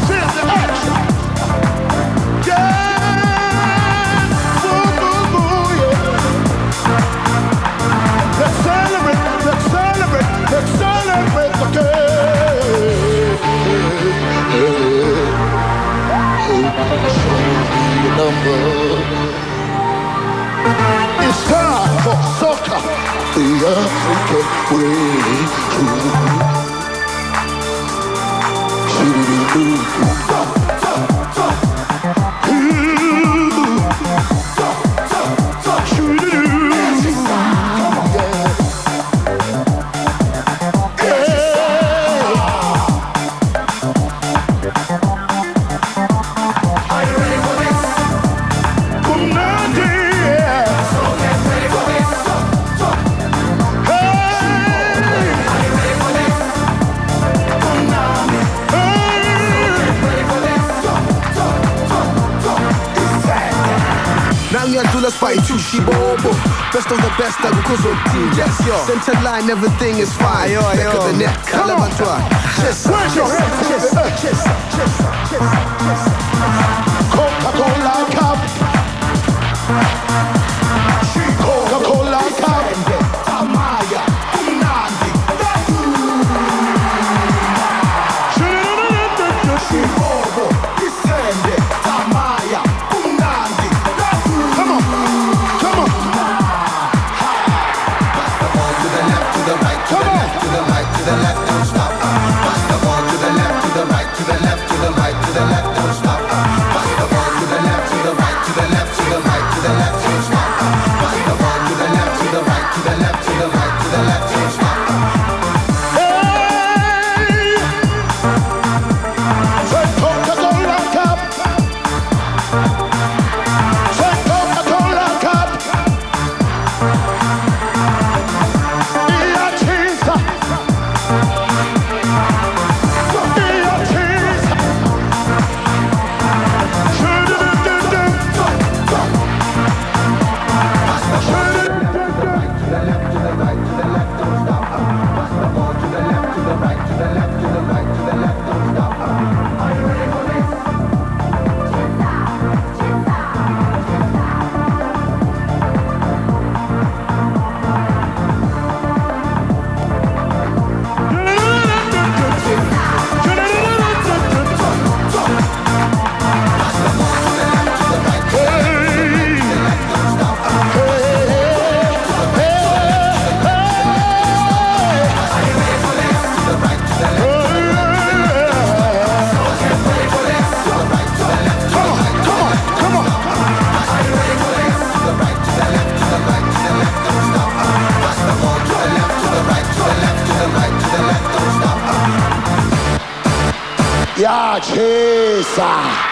feel the action. Yeah, move, move, move, yeah. Let's celebrate, let's celebrate, let's celebrate the game. Show me your number. It's time for soccer, the African way. Bobo, best of the best, I will cause of team. Yes, yo. Center line, everything is fine. Back of the net, Calabatua. Where's your head? Coca-Cola cup. Coca-Cola cup. Amaya, Unandi, Bobo, Isende, Tamaya, Unandi. Come on. To the left, don't stop. Pass the ball to the left, to the right, to the left, to the right, to the left, don't stop. Pass the ball to the left, to the right, to the left, to the right, to the left, don't stop. Pass the ball to the left, to the right, to the left, to the right, to the left, don't stop. Hey! Say Coca-Cola cup. Say Coca-Cola cup. Yeah, cheese.